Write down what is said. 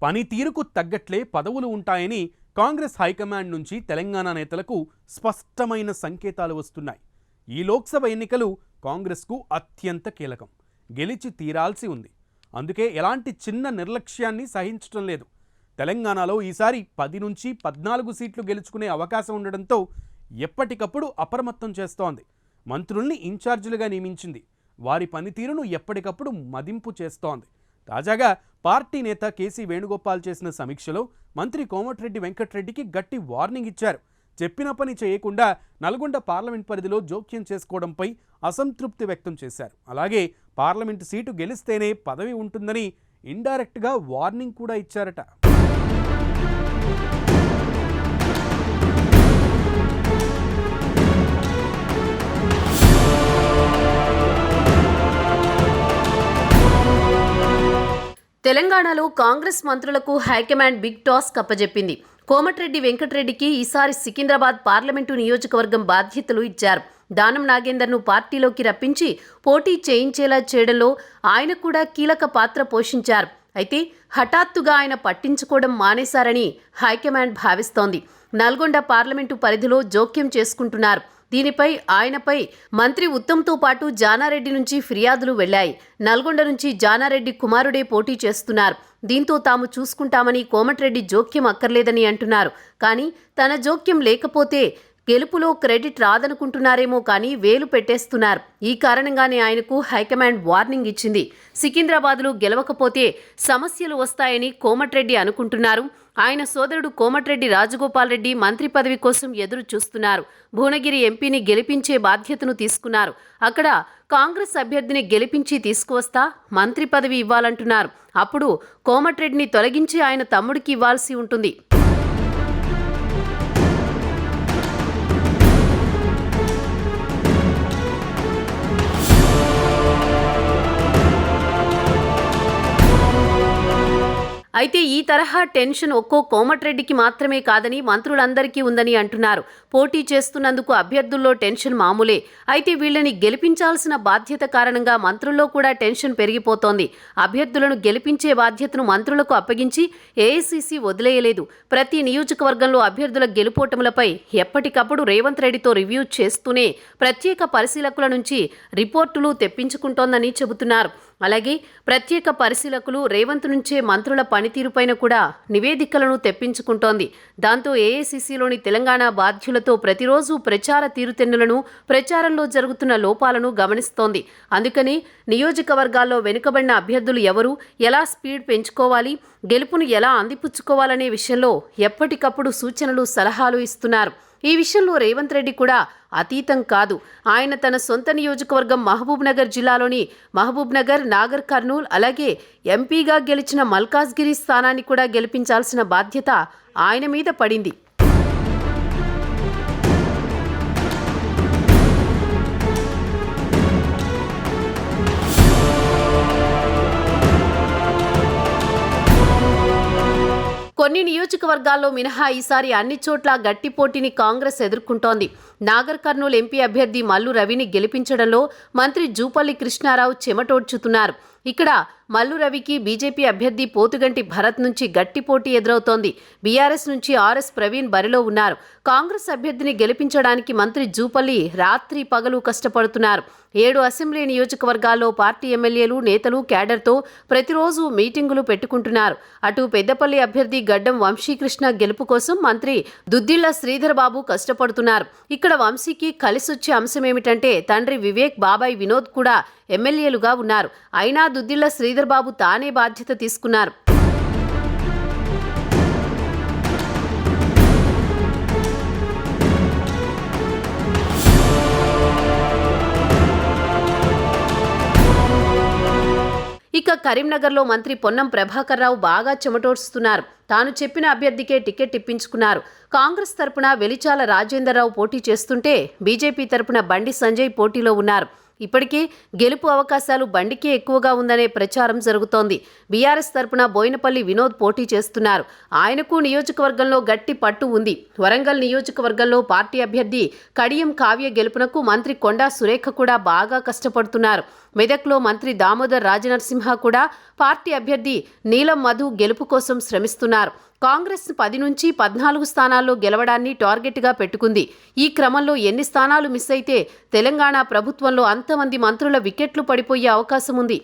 పనితీరుకు తగ్గట్లే పదవులు ఉంటాయని కాంగ్రెస్ హైకమాండ్ నుంచి తెలంగాణ నేతలకు స్పష్టమైన సంకేతాలు వస్తున్నాయి. ఈ లోక్సభ ఎన్నికలు కాంగ్రెస్కు అత్యంత కీలకం. గెలిచి తీరాల్సి ఉంది. అందుకే ఎలాంటి చిన్న నిర్లక్ష్యాన్ని సహించడం లేదు. తెలంగాణలో ఈసారి 10 నుంచి 14 సీట్లు గెలుచుకునే అవకాశం ఉండడంతో ఎప్పటికప్పుడు అప్రమత్తం చేస్తోంది. మంత్రుల్ని ఇన్ఛార్జీలుగా నియమించింది. వారి పనితీరును ఎప్పటికప్పుడు మదింపు చేస్తోంది. తాజాగా పార్టీ నేత కేసీ వేణుగోపాల్ చేసిన సమీక్షలో మంత్రి కోమటిరెడ్డి వెంకటరెడ్డికి గట్టి వార్నింగ్ ఇచ్చారు. చెప్పిన పని చేయకుండా నల్గొండ పార్లమెంట్ పరిధిలో జోక్యం చేసుకోవడంపై అసంతృప్తి వ్యక్తం చేశారు. అలాగే పార్లమెంటు సీటు గెలిస్తేనే పదవి ఉంటుందని ఇండైరెక్ట్గా వార్నింగ్ కూడా ఇచ్చారట. తెలంగాణలో కాంగ్రెస్ మంత్రులకు హైకమాండ్ బిగ్ టాస్క్ అప్పజెప్పింది. కోమటిరెడ్డి వెంకటరెడ్డికి ఈసారి సికింద్రాబాద్ పార్లమెంటు నియోజకవర్గం బాధ్యతలు ఇచ్చారు. దానం నాగేందర్ను పార్టీలోకి రప్పించి పోటీ చేయించేలా చేయడంలో ఆయన కూడా కీలక పాత్ర పోషించారు. అయితే హఠాత్తుగా ఆయన పట్టించుకోవడం మానేశారని హైకమాండ్ భావిస్తోంది. నల్గొండ పార్లమెంటు పరిధిలో జోక్యం చేసుకుంటున్నారు. దీనిపై ఆయనపై మంత్రి ఉత్తమ్తో పాటు జానారెడ్డి నుంచి ఫిర్యాదులు వెళ్లాయి. నల్గొండ నుంచి జానారెడ్డి కుమారుడే పోటీ చేస్తున్నారు. దీంతో తాము చూసుకుంటామని కోమటిరెడ్డి జోక్యం అక్కర్లేదని అంటున్నారు. కానీ తన జోక్యం లేకపోతే గెలుపులో క్రెడిట్ రాదనుకుంటున్నారేమో కానీ వేలు పెట్టేస్తున్నారు. ఈ కారణంగానే ఆయనకు హైకమాండ్ వార్నింగ్ ఇచ్చింది. సికింద్రాబాద్లో గెలవకపోతే సమస్యలు వస్తాయని కోమటిరెడ్డి అనుకుంటున్నారు. ఆయన సోదరుడు కోమటిరెడ్డి రాజగోపాల్ రెడ్డి మంత్రి పదవి కోసం ఎదురు చూస్తున్నారు. భువనగిరి ఎంపీని గెలిపించే బాధ్యతను తీసుకున్నారు. అక్కడ కాంగ్రెస్ అభ్యర్థిని గెలిపించి తీసుకువస్తా మంత్రి పదవి ఇవ్వాలంటున్నారు. అప్పుడు కోమటిరెడ్డిని తొలగించి ఆయన తమ్ముడికి ఇవ్వాల్సి ఉంటుంది. అయితే ఈ తరహా టెన్షన్ ఒక్కో కోమటిరెడ్డికి మాత్రమే కాదని మంత్రులందరికీ ఉందని అంటున్నారు. పోటీ చేస్తున్నందుకు అభ్యర్థుల్లో టెన్షన్ మామూలే. అయితే వీళ్ళని గెలిపించాల్సిన బాధ్యత కారణంగా మంత్రుల్లో కూడా టెన్షన్ పెరిగిపోతోంది. అభ్యర్థులను గెలిపించే బాధ్యతను మంత్రులకు అప్పగించి ఏఐసీసీ వదిలేయలేదు. ప్రతి నియోజకవర్గంలో అభ్యర్థుల గెలుపోటములపై ఎప్పటికప్పుడు రేవంత్ రెడ్డితో రివ్యూ చేస్తూనే ప్రత్యేక పరిశీలకుల నుంచి రిపోర్టులు తెప్పించుకుంటోందని చెబుతున్నారు. అలాగే ప్రత్యేక పరిశీలకులు రేవంత్ నుంచే మంత్రుల పనితీరుపైన కూడా నివేదికలను తెప్పించుకుంటోంది. దాంతో ఏఐసీసీలోని తెలంగాణ బాధ్యులతో ప్రతిరోజు ప్రచార తీరుతెన్నులను, ప్రచారంలో జరుగుతున్న లోపాలను గమనిస్తోంది. అందుకని నియోజకవర్గాల్లో వెనుకబడిన అభ్యర్థులు ఎవరు, ఎలా స్పీడ్ పెంచుకోవాలి, గెలుపును ఎలా అందిపుచ్చుకోవాలనే విషయంలో ఎప్పటికప్పుడు సూచనలు, సలహాలు ఇస్తున్నారు. ఈ విషయంలో రేవంత్ రెడ్డి కూడా అతీతం కాదు. ఆయన తన సొంత నియోజకవర్గం మహబూబ్ నగర్ జిల్లాలోని మహబూబ్ నగర్, నాగర్ కర్నూల్, అలాగే ఎంపీగా గెలిచిన మల్కాజ్గిరి స్థానాన్ని కూడా గెలిపించాల్సిన బాధ్యత ఆయన మీద పడింది. కొన్ని నియోజకవర్గాల్లో మినహా ఈసారి అన్ని చోట్ల గట్టి పోటీని కాంగ్రెస్ ఎదుర్కొంటోంది. నాగర్ కర్నూల్ ఎంపీ అభ్యర్థి మల్లు రవిని గెలిపించడంలో మంత్రి జూపల్లి కృష్ణారావు చెమటోడ్చుతున్నారు. ఇక్కడ మల్లు రవికి బీజేపీ అభ్యర్థి పోతుగంటి భరత్ నుంచి గట్టి పోటీ ఎదురవుతోంది. బీఆర్ఎస్ నుంచి ఆర్ఎస్ ప్రవీణ్ బరిలో ఉన్నారు. కాంగ్రెస్ అభ్యర్థిని గెలిపించడానికి మంత్రి జూపల్లి రాత్రి పగలు కష్టపడుతున్నారు. 7 అసెంబ్లీ నియోజకవర్గాల్లో పార్టీ ఎమ్మెల్యేలు, నేతలు క్యాడర్తో ప్రతిరోజు మీటింగులు పెట్టుకుంటున్నారు. అటు పెద్దపల్లి అభ్యర్థి గడ్డం వంశీకృష్ణ గెలుపు కోసం మంత్రి దుద్దిళ్ల శ్రీధర్ బాబు కష్టపడుతున్నారు. ఇక్కడ వంశీకి కలిసొచ్చే అంశమేమిటంటే తండ్రి వివేక్, బాబాయ్ వినోద్ కూడా ఎమ్మెల్యేలుగా ఉన్నారు. అయినా దుద్దిళ్ల శ్రీధర్ బాబు తానే బాధ్యత తీసుకున్నారు. ఇక కరీంనగర్లో మంత్రి పొన్నం ప్రభాకర్ రావు బాగా చెమటోడ్చుతున్నారు. తాను చెప్పిన అభ్యర్థికే టికెట్ ఇప్పించుకున్నారు. కాంగ్రెస్ తరపున వెలిచాల రాజేందర్ రావు పోటీ చేస్తుంటే బీజేపీ తరపున బండి సంజయ్ పోటీలో ఉన్నారు. ఇప్పటికే గెలుపు అవకాశాలు బండికే ఎక్కువగా ఉందనే ప్రచారం జరుగుతోంది. బీఆర్ఎస్ తరపున బోయినపల్లి వినోద్ పోటీ చేస్తున్నారు. ఆయనకు నియోజకవర్గంలో గట్టి పట్టు ఉంది. వరంగల్ నియోజకవర్గంలో పార్టీ అభ్యర్థి కడియం కావ్య గెలుపునకు మంత్రి కొండా సురేఖ కూడా బాగా కష్టపడుతున్నారు. మెదక్లో మంత్రి దామోదర్ రాజనరసింహ కూడా పార్టీ అభ్యర్థి నీలం మధు గెలుపు కోసం శ్రమిస్తున్నారు. కాంగ్రెస్ 10 నుంచి 14 స్థానాల్లో గెలవడాన్ని టార్గెట్గా పెట్టుకుంది. ఈ క్రమంలో ఎన్ని స్థానాలు మిస్ అయితే తెలంగాణ ప్రభుత్వంలో అంతమంది మంత్రుల వికెట్లు పడిపోయే అవకాశం ఉంది.